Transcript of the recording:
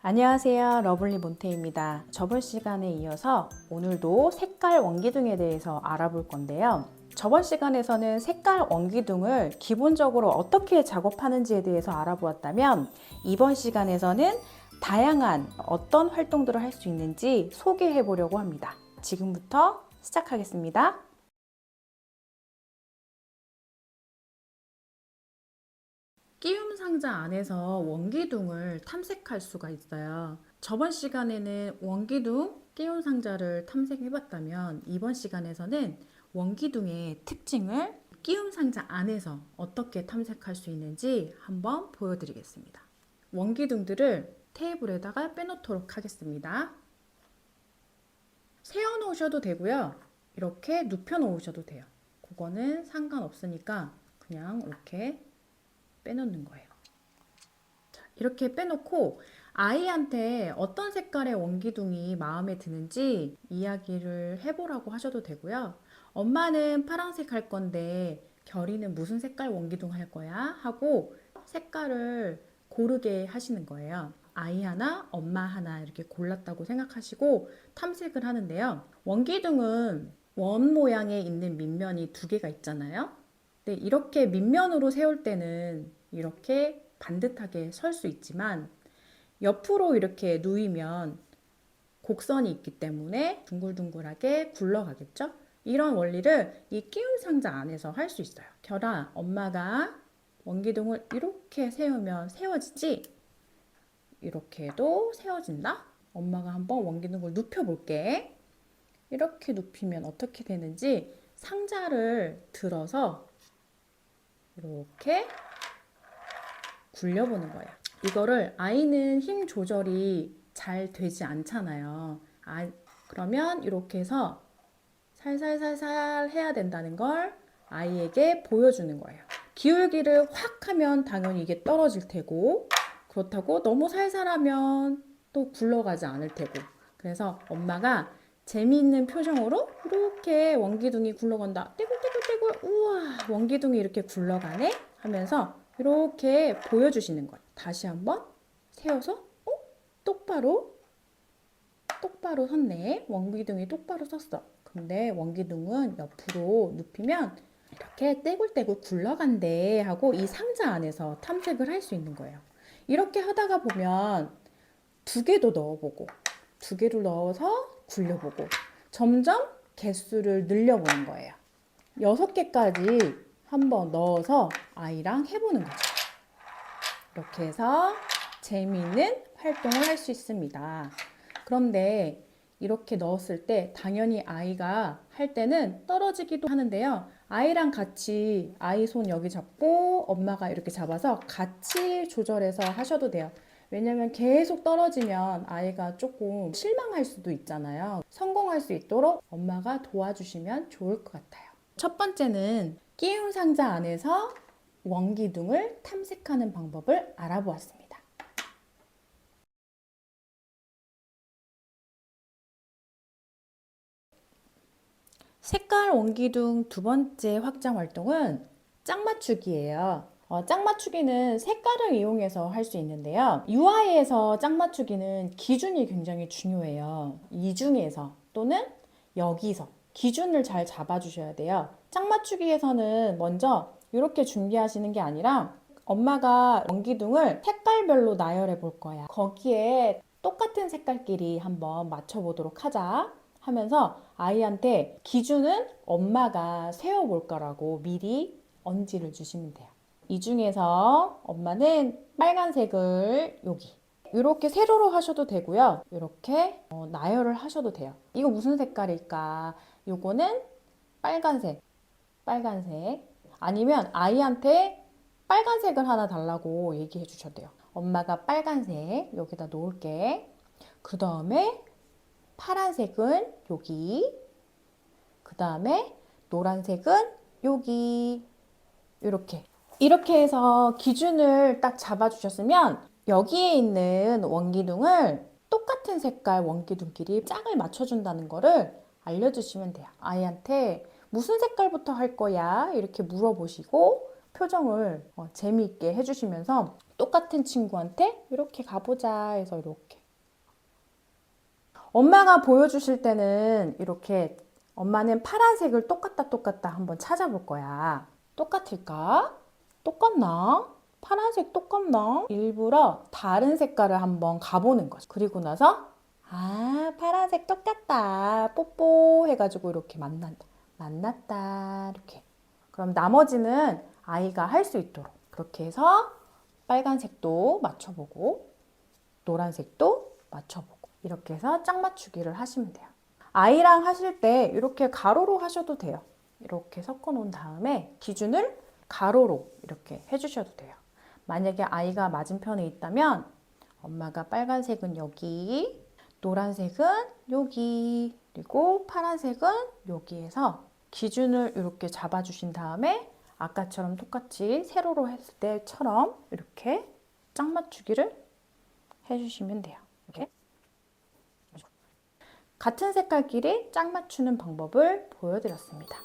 안녕하세요. 러블리 몬테입니다. 저번 시간에 이어서 오늘도 색깔 원기둥에 대해서 알아볼 건데요. 저번 시간에서는 색깔 원기둥을 기본적으로 어떻게 작업하는지에 대해서 알아보았다면 이번 시간에서는 다양한 어떤 활동들을 할 수 있는지 소개해 보려고 합니다. 지금부터 시작하겠습니다. 끼움 상자 안에서 원기둥을 탐색할 수가 있어요. 저번 시간에는 원기둥 끼움 상자를 탐색해봤다면 이번 시간에서는 원기둥의 특징을 끼움 상자 안에서 어떻게 탐색할 수 있는지 한번 보여드리겠습니다. 원기둥들을 테이블에다가 빼놓도록 하겠습니다. 세워 놓으셔도 되고요. 이렇게 눕혀 놓으셔도 돼요. 그거는 상관없으니까 그냥 이렇게 빼놓는 거예요. 자, 이렇게 빼놓고 아이한테 어떤 색깔의 원기둥이 마음에 드는지 이야기를 해보라고 하셔도 되고요. 엄마는 파란색 할 건데 결이는 무슨 색깔 원기둥 할 거야? 하고 색깔을 고르게 하시는 거예요. 아이 하나, 엄마 하나 이렇게 골랐다고 생각하시고 탐색을 하는데요. 원기둥은 원 모양에 있는 밑면이 두 개가 있잖아요. 네, 이렇게 밑면으로 세울 때는 이렇게 반듯하게 설 수 있지만 옆으로 이렇게 누이면 곡선이 있기 때문에 둥글둥글하게 굴러가겠죠? 이런 원리를 이 끼움 상자 안에서 할 수 있어요. 결아, 엄마가 원기둥을 이렇게 세우면 세워지지? 이렇게도 세워진다? 엄마가 한번 원기둥을 눕혀볼게. 이렇게 눕히면 어떻게 되는지 상자를 들어서 이렇게 굴려보는 거예요. 이거를 아이는 힘 조절이 잘 되지 않잖아요. 그러면 이렇게 해서 살살살살 해야 된다는 걸 아이에게 보여주는 거예요. 기울기를 확 하면 당연히 이게 떨어질 테고 그렇다고 너무 살살하면 또 굴러가지 않을 테고 그래서 엄마가 재미있는 표정으로 이렇게 원기둥이 굴러간다. 떼굴떼굴떼굴 우와 원기둥이 이렇게 굴러가네 하면서 이렇게 보여주시는 거예요. 다시 한번 세워서 똑바로 섰네. 원기둥이 똑바로 섰어. 근데 원기둥은 옆으로 눕히면 이렇게 떼굴떼굴 굴러간대 하고 이 상자 안에서 탐색을 할 수 있는 거예요. 이렇게 하다가 보면 두 개도 넣어보고 두 개를 넣어서 굴려보고 점점 개수를 늘려보는 거예요. 6개까지 한번 넣어서 아이랑 해보는 거죠. 이렇게 해서 재미있는 활동을 할 수 있습니다. 그런데 이렇게 넣었을 때 당연히 아이가 할 때는 떨어지기도 하는데요. 아이랑 같이 아이 손 여기 잡고 엄마가 이렇게 잡아서 같이 조절해서 하셔도 돼요. 왜냐면 계속 떨어지면 아이가 조금 실망할 수도 있잖아요. 성공할 수 있도록 엄마가 도와주시면 좋을 것 같아요. 첫 번째는 끼움 상자 안에서 원기둥을 탐색하는 방법을 알아보았습니다. 색깔 원기둥 두 번째 확장 활동은 짝 맞추기예요. 짝 맞추기는 색깔을 이용해서 할 수 있는데요. UI에서 짝 맞추기는 기준이 굉장히 중요해요. 이 중에서 또는 여기서 기준을 잘 잡아주셔야 돼요. 짝 맞추기에서는 먼저 이렇게 준비하시는 게 아니라 엄마가 원기둥을 색깔별로 나열해 볼 거야. 거기에 똑같은 색깔끼리 한번 맞춰보도록 하자 하면서 아이한테 기준은 엄마가 세워볼 거라고 미리 언지를 주시면 돼요. 이 중에서 엄마는 빨간색을 여기 이렇게 세로로 하셔도 되고요. 이렇게 나열을 하셔도 돼요. 이거 무슨 색깔일까? 요거는 빨간색 아니면 아이한테 빨간색을 하나 달라고 얘기해 주셔도 돼요. 엄마가 빨간색 여기다 놓을게. 그 다음에 파란색은 여기, 그 다음에 노란색은 여기 이렇게 해서 기준을 딱 잡아주셨으면 여기에 있는 원기둥을 똑같은 색깔 원기둥끼리 짝을 맞춰준다는 거를 알려주시면 돼요. 아이한테 무슨 색깔부터 할 거야? 이렇게 물어보시고 표정을 재미있게 해주시면서 똑같은 친구한테 이렇게 가보자 해서 이렇게. 엄마가 보여주실 때는 이렇게 엄마는 파란색을 똑같다 한번 찾아볼 거야. 똑같을까? 똑같나? 파란색 똑같나? 일부러 다른 색깔을 한번 가보는 거죠. 그리고 나서 아, 파란색 똑같다. 뽀뽀 해가지고 이렇게 만났다. 이렇게. 그럼 나머지는 아이가 할 수 있도록 그렇게 해서 빨간색도 맞춰보고 노란색도 맞춰보고 이렇게 해서 짝 맞추기를 하시면 돼요. 아이랑 하실 때 이렇게 가로로 하셔도 돼요. 이렇게 섞어 놓은 다음에 기준을 가로로 이렇게 해주셔도 돼요. 만약에 아이가 맞은편에 있다면 엄마가 빨간색은 여기, 노란색은 여기, 그리고 파란색은 여기에서 기준을 이렇게 잡아주신 다음에 아까처럼 똑같이 세로로 했을 때처럼 이렇게 짝 맞추기를 해주시면 돼요. 이렇게. 같은 색깔끼리 짝 맞추는 방법을 보여드렸습니다.